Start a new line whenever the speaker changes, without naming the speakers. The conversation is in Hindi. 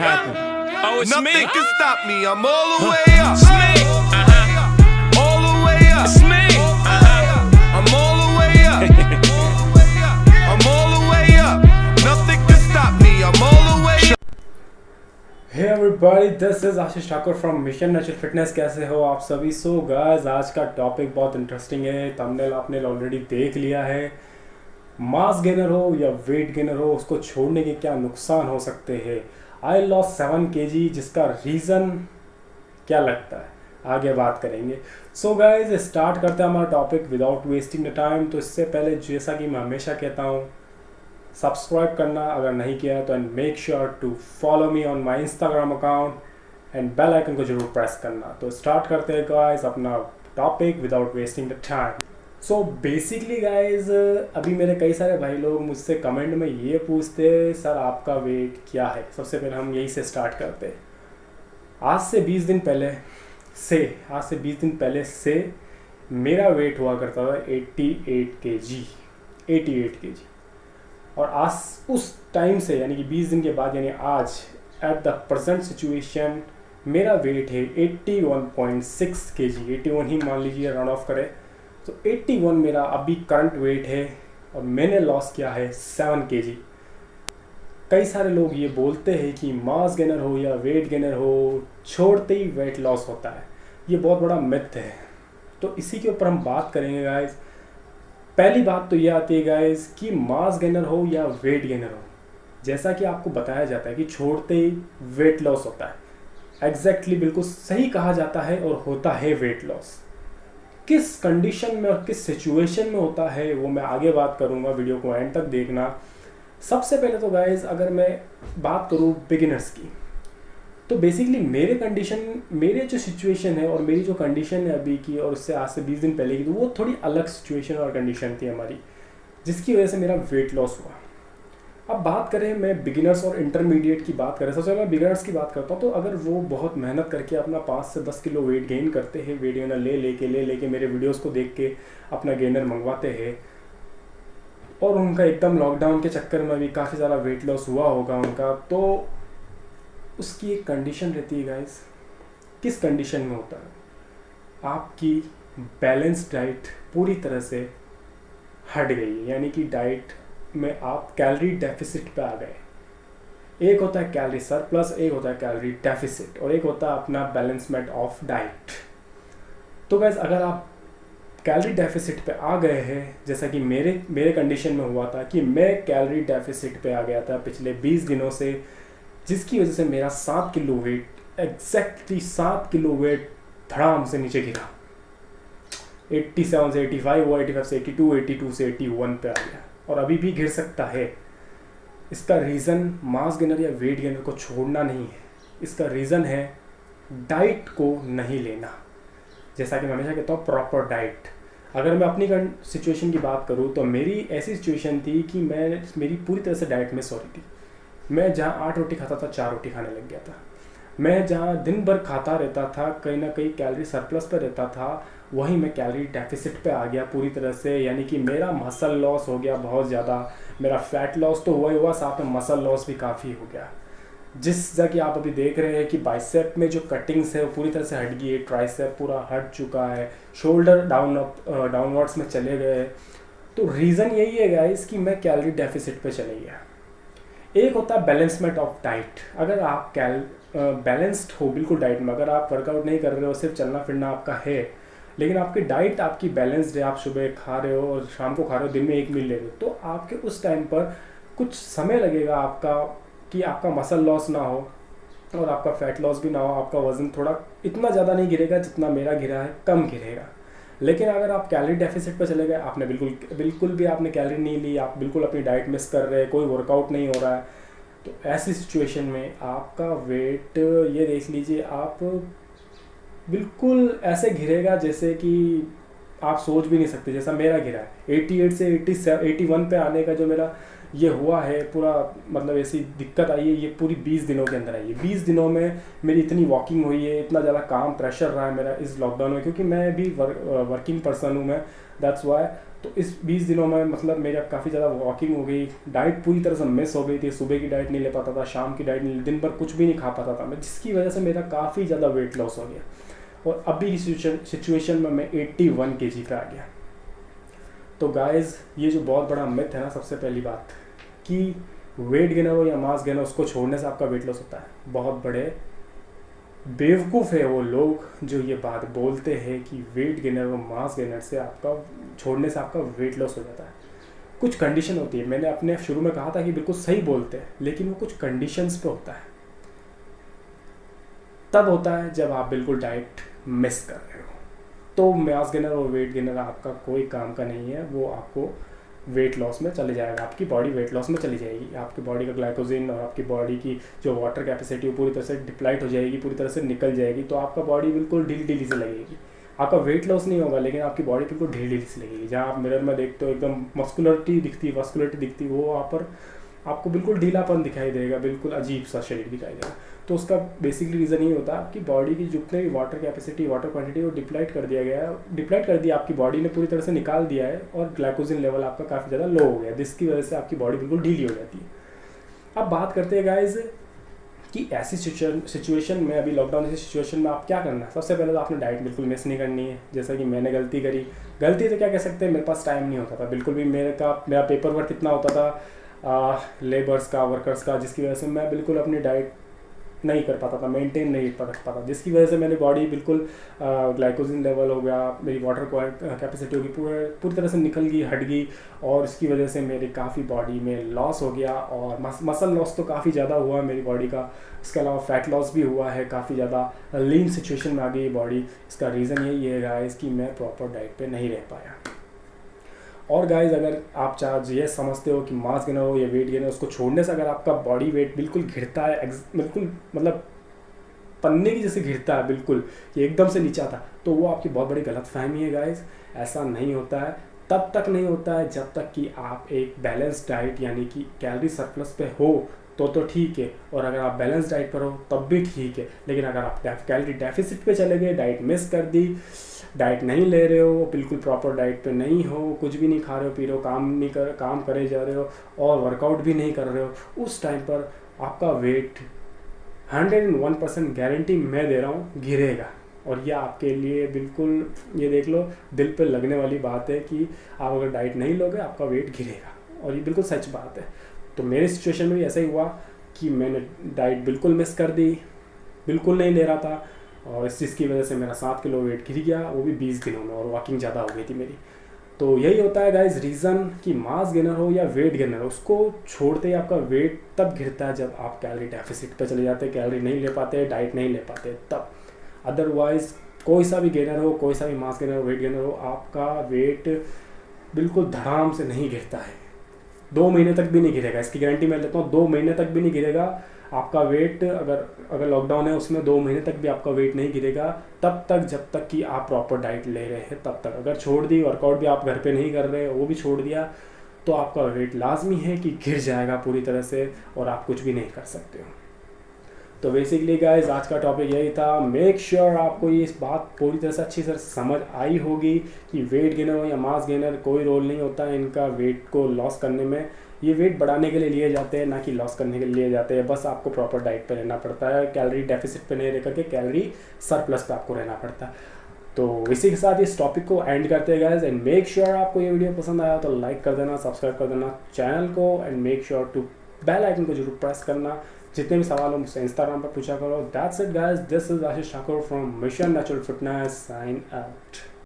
happen. Oh, it's
Nothing
me.
can stop me. I'm all the way up.
It's me.
All the way up.
It's me.
I'm all the way up. I'm all the way up. Nothing can stop me. I'm all the way up.
Hey everybody, this is Ashish Thakur from Mission Natural fitness. कैसे हो आप सभी? सो गाइस, आज का टॉपिक बहुत इंटरेस्टिंग है। थंबनेल आपने ऑलरेडी देख लिया है। मास गेनर हो या वेट गेनर हो, उसको छोड़ने के क्या नुकसान हो सकते हैं। आई लॉस 7 kg, जिसका रीज़न क्या लगता है आगे बात करेंगे। सो गाइस, स्टार्ट करते हैं हमारा topic without wasting the time. तो इससे पहले जैसा कि मैं हमेशा कहता हूँ, सब्सक्राइब करना अगर नहीं किया है तो, and make sure to follow me on my Instagram account and bell icon को जरूर प्रेस करना। तो स्टार्ट करते हैं गाइस अपना topic without wasting the time. So basically guys, अभी मेरे कई सारे भाई लोग मुझसे कमेंट में ये पूछते हैं, सर आपका वेट क्या है। सबसे पहले हम यही से स्टार्ट करते हैं। आज से 20 दिन पहले से मेरा वेट हुआ करता था 88 kg। और आज उस टाइम से, यानी कि 20 दिन के बाद, यानी आज एट द प्रेजेंट सिचुएशन मेरा वेट है 81.6 kg। 81 ही मान लीजिए, राउंड ऑफ करें तो 81 मेरा अभी करंट वेट है। और मैंने लॉस किया है 7 kg। कई सारे लोग ये बोलते हैं कि मास गेनर हो या वेट गेनर हो, छोड़ते ही वेट लॉस होता है। ये बहुत बड़ा मिथ है। तो इसी के ऊपर हम बात करेंगे गाइस। पहली बात तो ये आती है गाइस कि मास गेनर हो या वेट गेनर हो, जैसा कि आपको बताया जाता है कि छोड़ते ही वेट लॉस होता है। एग्जैक्टली बिल्कुल सही कहा जाता है और होता है वेट लॉस। किस कंडीशन में और किस सिचुएशन में होता है वो मैं आगे बात करूंगा, वीडियो को एंड तक देखना। सबसे पहले तो गाइस, अगर मैं बात करूं बिगिनर्स की, तो बेसिकली मेरे जो सिचुएशन है और मेरी जो कंडीशन है अभी की और उससे आज से 20 दिन पहले की, तो वो थोड़ी अलग सिचुएशन और कंडीशन थी हमारी, जिसकी वजह से मेरा वेट लॉस हुआ। अब बात करें, मैं बिगिनर्स और इंटरमीडिएट की बात करें, सबसे पहले मैं बिगिनर्स की बात करता हूँ। तो अगर वो बहुत मेहनत करके अपना 5 से 10 किलो वेट गेन करते हैं, वेट गेनर ले लेके मेरे वीडियोज़ को देख के अपना गेनर मंगवाते हैं, और उनका एकदम लॉकडाउन के चक्कर में भी काफ़ी ज़्यादा वेट लॉस हुआ होगा उनका, तो उसकी एक कंडीशन रहती है गाइस। किस कंडीशन में होता है? आपकी बैलेंस डाइट पूरी तरह से हट गई है, यानी कि डाइट में आप कैलोरी डेफिसिट पे आ गए। एक होता है कैलोरी सरप्लस, एक होता है कैलोरी डेफिसिट, और एक होता है अपना बैलेंसमेंट ऑफ डाइट। तो गाइस, अगर आप कैलोरी डेफिसिट पे आ गए हैं, जैसा कि मेरे कंडीशन में हुआ था कि मैं कैलोरी डेफिसिट पे आ गया था पिछले 20 दिनों से, जिसकी वजह से मेरा 7 kilo weight, exactly 7 kilo weight धड़ाम से नीचे गिरा। 87 से 85 हुआ, 85 से 82, 82 से 81 पे आ गया, और अभी भी गिर सकता है। इसका रीज़न मास गेनर या वेट गेनर को छोड़ना नहीं है, इसका रीज़न है डाइट को नहीं लेना। जैसा कि मैं हमेशा कहता हूँ, प्रॉपर डाइट। अगर मैं अपनी सिचुएशन की बात करूँ तो मेरी ऐसी सिचुएशन थी कि मेरी पूरी तरह से डाइट मिस हो रही थी। मैं जहाँ 8 रोटी खाता था, 4 रोटी खाने लग गया था। मैं जहाँ दिन भर खाता रहता था, कहीं ना कहीं कैलोरी सरप्लस पे रहता था, वहीं मैं कैलोरी डेफिसिट पे आ गया पूरी तरह से। यानी कि मेरा मसल लॉस हो गया बहुत ज़्यादा। मेरा फैट लॉस तो हुआ ही हुआ, साथ में मसल लॉस भी काफ़ी हो गया। जिस जगह कि आप अभी देख रहे हैं कि बाइसेप में जो कटिंग्स है वो पूरी तरह से हट गई है, ट्राइसेप पूरा हट चुका है, शोल्डर डाउनवर्ड्स में चले गए। तो रीज़न यही है गाइस कि मैं कैलोरी डेफिसिट पे चले गया। एक होता है बैलेंसमेंट ऑफ डाइट। अगर आप बैलेंस्ड हो बिल्कुल डाइट में, अगर आप वर्कआउट नहीं कर रहे हो, सिर्फ चलना फिरना आपका है, लेकिन आपकी डाइट आपकी बैलेंस्ड है, आप सुबह खा रहे हो और शाम को खा रहे हो, दिन में एक मील ले रहे हो, तो आपके उस टाइम पर कुछ समय लगेगा आपका कि आपका मसल लॉस ना हो और आपका फैट लॉस भी ना हो। आपका वज़न थोड़ा इतना ज़्यादा नहीं गिरेगा जितना मेरा गिरा है, कम गिरेगा। लेकिन अगर आप कैलोरी डेफिसिट पर चले गए, आपने बिल्कुल भी आपने कैलोरी नहीं ली, आप बिल्कुल अपनी डाइट मिस कर रहे हैं, कोई वर्कआउट नहीं हो रहा है, तो ऐसी सिचुएशन में आपका वेट, ये देख लीजिए, आप बिल्कुल ऐसे गिरेगा जैसे कि आप सोच भी नहीं सकते, जैसा मेरा गिरा है। 88 से 81 पे आने का जो मेरा ये हुआ है पूरा, मतलब ऐसी दिक्कत आई है ये पूरी 20 दिनों के अंदर आई है। 20 दिनों में मेरी इतनी वॉकिंग हुई है, इतना ज़्यादा काम प्रेशर रहा है मेरा इस लॉकडाउन में, क्योंकि मैं भी वर्किंग पर्सन हूँ मैं, दैट्स वाई। तो इस 20 दिनों में मतलब मेरा काफ़ी ज़्यादा वॉकिंग हो गई, डाइट पूरी तरह से मिस हो गई थी, सुबह की डाइट नहीं ले पाता था, शाम की डाइट नहीं, दिन भर कुछ भी नहीं खा पाता था मैं, जिसकी वजह से मेरा काफ़ी ज़्यादा वेट लॉस हो गया। और अभी की सिचुएशन में मैं 81 kg पे आ गया। तो गाइज ये जो बहुत बड़ा मिथ है ना, सबसे पहली बात कि वेट गेनर हो या मास गेनर, उसको छोड़ने से आपका वेट लॉस होता है। बहुत बड़े बेवकूफ़ है वो लोग जो ये बात बोलते हैं कि वेट गेनर और मास गेनर से आपका छोड़ने से आपका वेट लॉस हो जाता है। कुछ कंडीशन होती है, मैंने अपने शुरू में कहा था कि बिल्कुल सही बोलते हैं, लेकिन वो कुछ कंडीशंस पे होता है। तब होता है जब आप बिल्कुल डाइट मिस कर रहे हो, तो मास गेनर और वेट गेनर आपका कोई काम का नहीं है। वो आपको वेट लॉस में चले जाएगा, आपकी बॉडी वेट लॉस में चली जाएगी, आपकी बॉडी का ग्लाइकोजन और आपकी बॉडी की जो वाटर कैपेसिटी वो पूरी तरह से डिप्लाइट हो जाएगी, पूरी तरह से निकल जाएगी। तो आपका बॉडी बिल्कुल ढीली ढीली से लगेगी, आपका वेट लॉस नहीं होगा, लेकिन आपकी बॉडी बिल्कुल ढीली ढीली से लगेगी। जहाँ आप मिरर में देखते हो एकदम मस्कुलरिटी दिखती है, वो वहाँ पर आपको बिल्कुल ढीलापन दिखाई देगा, बिल्कुल अजीब सा शरीर दिखाई देगा। तो उसका बेसिकली रीज़न ये होता है आपकी बॉडी की जितने भी वाटर कैपेसिटी, वाटर क्वांटिटी वो डिप्लाइट कर दिया गया है, डिप्लाइट कर दिया आपकी बॉडी ने, पूरी तरह से निकाल दिया है, और ग्लाइकोजन लेवल आपका काफ़ी ज़्यादा लो हो गया, जिसकी वजह से आपकी बॉडी बिल्कुल ढीली हो जाती है। अब बात करते हैं गाइज कि ऐसी सिचुएशन में, अभी लॉकडाउन जैसी सिचुएशन में आप क्या करना है। सबसे पहले तो आपने डाइट बिल्कुल मिस नहीं करनी है, जैसा कि मैंने गलती करी। गलती तो क्या कह सकते हैं, मेरे पास टाइम नहीं होता था बिल्कुल भी, मेरा पेपर वर्क इतना होता था लेबर्स का, वर्कर्स का, जिसकी वजह से मैं बिल्कुल अपनी डाइट नहीं कर पाता था, मेंटेन नहीं कर पाता, जिसकी वजह से मेरी बॉडी बिल्कुल ग्लाइकोजन लेवल हो गया, मेरी वाटर कैपेसिटी होगी पूरी तरह से निकल गई, हट गई, और इसकी वजह से मेरी काफ़ी बॉडी में लॉस हो गया, और मसल लॉस तो काफ़ी ज़्यादा हुआ मेरी बॉडी का। इसके अलावा फैट लॉस भी हुआ है, काफ़ी ज़्यादा लीन सिचुएशन में आ गई बॉडी। इसका रीज़न यही है गाइस कि मैं प्रॉपर डाइट पे नहीं रह पाया। और गाइज अगर आप ये समझते हो कि मास गेनर हो या वेट गेनर, उसको छोड़ने से अगर आपका बॉडी वेट बिल्कुल घिरता है, बिल्कुल मतलब पन्ने की जैसे घिरता है, बिल्कुल ये एकदम से नीचा था, तो वो आपकी बहुत बड़ी गलतफहमी है गाइज। ऐसा नहीं होता है, तब तक नहीं होता है जब तक कि आप एक बैलेंस डाइट यानी कि कैलोरी सरप्लस पे हो तो ठीक है, और अगर आप बैलेंस डाइट पर हो तब भी ठीक है। लेकिन अगर आप कैलोरी डेफिसिट पे चले गए, डाइट मिस कर दी, डाइट नहीं ले रहे हो, बिल्कुल प्रॉपर डाइट पे नहीं हो, कुछ भी नहीं खा रहे हो, पी रहे हो, काम करे जा रहे हो, और वर्कआउट भी नहीं कर रहे हो, उस टाइम पर आपका वेट 101% गारंटी मैं दे रहा हूँ गिरेगा। और यह आपके लिए बिल्कुल, ये देख लो, दिल पे लगने वाली बात है कि आप अगर डाइट नहीं लोगे आपका वेट गिरेगा, और ये बिल्कुल सच बात है। तो मेरे सिचुएशन में भी ऐसा ही हुआ कि मैंने डाइट बिल्कुल मिस कर दी, बिल्कुल नहीं ले रहा था, और इस चीज़ की वजह से मेरा 7 किलो वेट गिर गया, वो भी 20 दिनों में, और वॉकिंग ज़्यादा हो गई थी मेरी। तो यही होता है गाइज रीज़न कि मास गेनर हो या वेट गेनर, उसको छोड़ते ही आपका वेट तब गिरता है जब आप कैलोरी डेफिसिट पे चले जाते हैं, कैलोरी नहीं ले पाते, डाइट नहीं ले पाते तब। अदरवाइज कोई सा भी गेनर हो, कोई सा भी मास गेनर हो, वेट गेनर हो, आपका वेट बिल्कुल धड़ाम से नहीं गिरता है, 2 महीने तक भी नहीं गिरेगा, इसकी गारंटी मैं लेता हूँ। 2 महीने तक भी नहीं गिरेगा आपका वेट। अगर लॉकडाउन है उसमें 2 महीने तक भी आपका वेट नहीं गिरेगा, तब तक जब तक कि आप प्रॉपर डाइट ले रहे हैं तब तक। अगर छोड़ दी, वर्कआउट भी आप घर पे नहीं कर रहे, वो भी छोड़ दिया, तो आपका वेट लाजमी है कि गिर जाएगा पूरी तरह से, और आप कुछ भी नहीं कर सकते हो। तो बेसिकली गाइज आज का टॉपिक यही था। मेक श्योर आपको ये इस बात पूरी तरह से अच्छी तरह समझ आई होगी कि वेट गेनर हो या मास गेनर, कोई रोल नहीं होता है इनका वेट को लॉस करने में। ये वेट बढ़ाने के लिए लिए जाते हैं, ना कि लॉस करने के लिए लिए जाते हैं। बस आपको प्रॉपर डाइट पे रहना पड़ता है, कैलोरी डेफिसिट पे नहीं रह करके कैलोरी सरप्लस पे आपको रहना पड़ता है। तो इसी के साथ इस टॉपिक को एंड करते हैं गाइज। एंड मेक श्योर आपको ये वीडियो पसंद आया तो लाइक कर देना, सब्सक्राइब कर देना चैनल को, and make sure to bell icon को जरूर प्रेस करना। जितने भी सवाल हो मुझसे इंस्टाग्राम पर पूछा करो। That's it guys, this is Ashish Thakur from Mission Natural Fitness, sign out.